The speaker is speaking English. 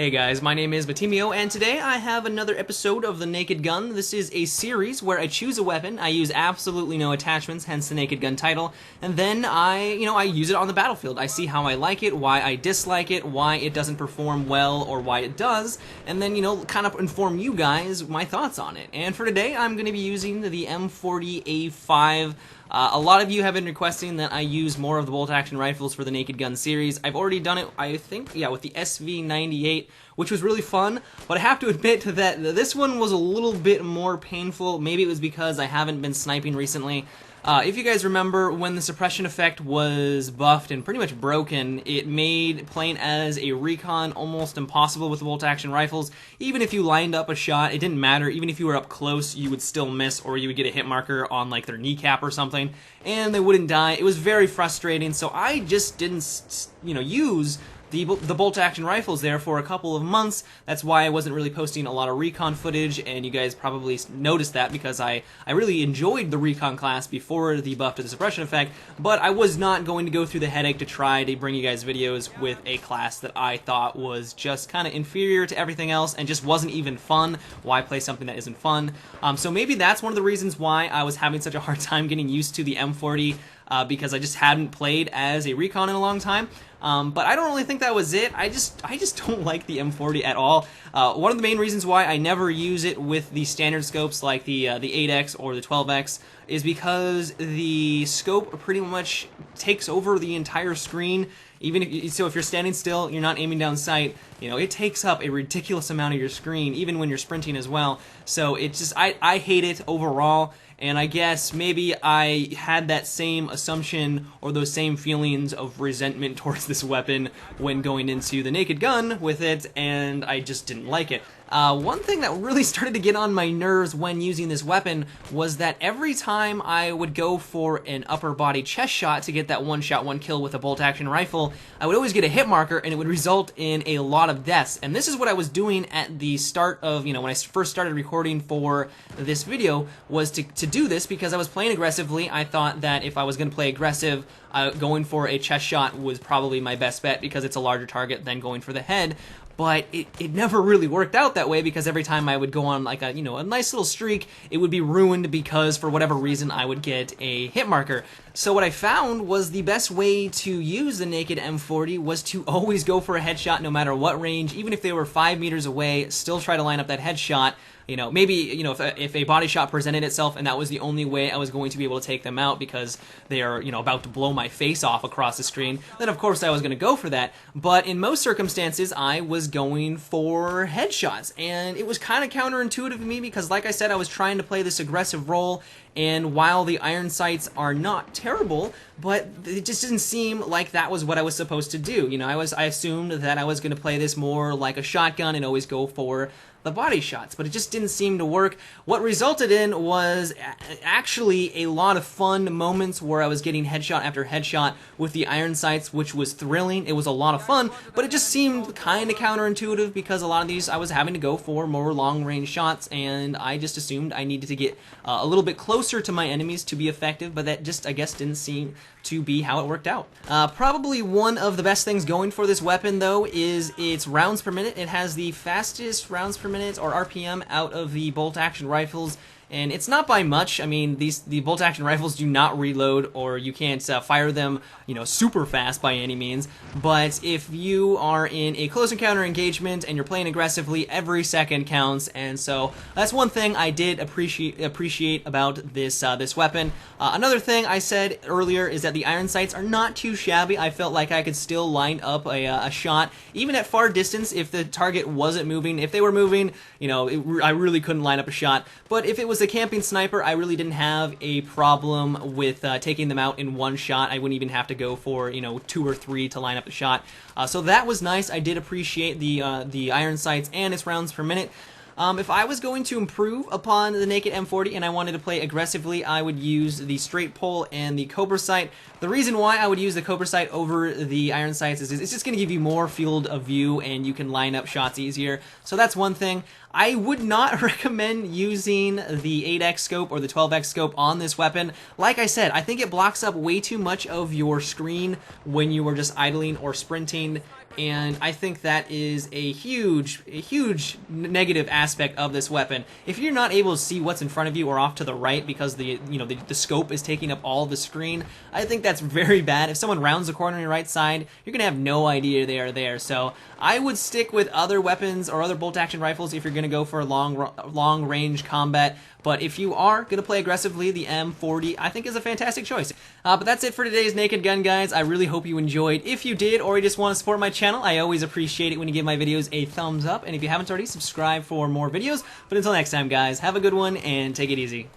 Hey guys, my name is Batimio, and today I have another episode of The Naked Gun. This is a series where I choose a weapon, I use absolutely no attachments, hence the Naked Gun title, and then I use it on the battlefield. I see how I like it, why I dislike it, why it doesn't perform well, or why it does, and then, kind of inform you guys my thoughts on it. And for today, I'm going to be using the M40A5. A lot of you have been requesting that I use more of the bolt-action rifles for the Naked Gun series. I've already done it, I think, with the SV98, which was really fun, but I have to admit that this one was a little bit more painful. Maybe it was because I haven't been sniping recently. If you guys remember, when the suppression effect was buffed and pretty much broken, it made playing as a recon almost impossible with the bolt-action rifles. Even if you lined up a shot, it didn't matter. Even if you were up close, you would still miss, or you would get a hit marker on like their kneecap or something, and they wouldn't die. It was very frustrating, so I just didn't, use the bolt-action rifles there for a couple of months. That's why I wasn't really posting a lot of recon footage, and you guys probably noticed that because I really enjoyed the recon class before the buff to the suppression effect, but I was not going to go through the headache to try to bring you guys videos with a class that I thought was just kind of inferior to everything else and just wasn't even fun. Why play something that isn't fun? So maybe that's one of the reasons why I was having such a hard time getting used to the M40, because I just hadn't played as a recon in a long time. But I don't really think that was it. I just don't like the M40 at all. One of the main reasons why I never use it with the standard scopes like the 8X or the 12X is because the scope pretty much takes over the entire screen. Even if you're standing still, you're not aiming down sight, it takes up a ridiculous amount of your screen, even when you're sprinting as well. So it just, I hate it overall, and I guess maybe I had that same assumption or those same feelings of resentment towards this weapon when going into the Naked Gun with it, and I just didn't like it. One thing that really started to get on my nerves when using this weapon was that every time I would go for an upper body chest shot to get that one shot, one kill with a bolt action rifle, I would always get a hit marker and it would result in a lot of deaths. And this is what I was doing at the start of, when I first started recording for this video, was to do this because I was playing aggressively. I thought that if I was going to play aggressive, going for a chest shot was probably my best bet because it's a larger target than going for the head. But it never really worked out that way because every time I would go on like a nice little streak, it would be ruined because for whatever reason I would get a hit marker. So what I found was the best way to use the Naked M40 was to always go for a headshot no matter what range, even if they were 5 meters away, still try to line up that headshot. Maybe, if a body shot presented itself and that was the only way I was going to be able to take them out because they are, about to blow my face off across the screen, then of course I was going to go for that. But in most circumstances, I was going for headshots, and it was kind of counterintuitive to me because, like I said, I was trying to play this aggressive role, and while the iron sights are not terrible, but it just didn't seem like that was what I was supposed to do. I assumed that I was going to play this more like a shotgun and always go for the body shots, but it just didn't seem to work. What resulted in was actually a lot of fun moments where I was getting headshot after headshot with the iron sights, which was thrilling. It was a lot of fun, but it just seemed kind of counterintuitive because a lot of these I was having to go for more long-range shots, and I just assumed I needed to get a little bit closer to my enemies to be effective, but that just, I guess, didn't seem to be how it worked out. Probably one of the best things going for this weapon, though, is its rounds per minute. It has the fastest rounds per minute, or RPM, out of the bolt-action rifles, and it's not by much. I mean, the bolt-action rifles do not reload, or you can't fire them, super fast by any means, but if you are in a close encounter engagement and you're playing aggressively, every second counts, and so that's one thing I did appreciate about this weapon. Another thing I said earlier is that the iron sights are not too shabby. I felt like I could still line up a shot, even at far distance if the target wasn't moving. If they were moving, I really couldn't line up a shot, but if it was a camping sniper, I really didn't have a problem with taking them out in one shot. I wouldn't even have to go for 2 or 3 to line up the shot. So that was nice. I did appreciate the iron sights and its rounds per minute. If I was going to improve upon the Naked M40 and I wanted to play aggressively, I would use the straight pull and the Cobra sight. The reason why I would use the Cobra sight over the iron sights is it's just going to give you more field of view and you can line up shots easier. So that's one thing. I would not recommend using the 8x scope or the 12x scope on this weapon. Like I said, I think it blocks up way too much of your screen when you are just idling or sprinting. and I think that is a huge negative aspect of this weapon. If you're not able to see what's in front of you or off to the right because the scope is taking up all the screen, I think that's very bad. If someone rounds the corner on your right side, you're gonna have no idea they are there. So I would stick with other weapons or other bolt-action rifles if you're gonna go for long-range combat. But if you are going to play aggressively, the M40, I think, is a fantastic choice. But that's it for today's Naked Gun, guys. I really hope you enjoyed. If you did, or you just want to support my channel, I always appreciate it when you give my videos a thumbs up. And if you haven't already, subscribe for more videos. But until next time, guys, have a good one, and take it easy.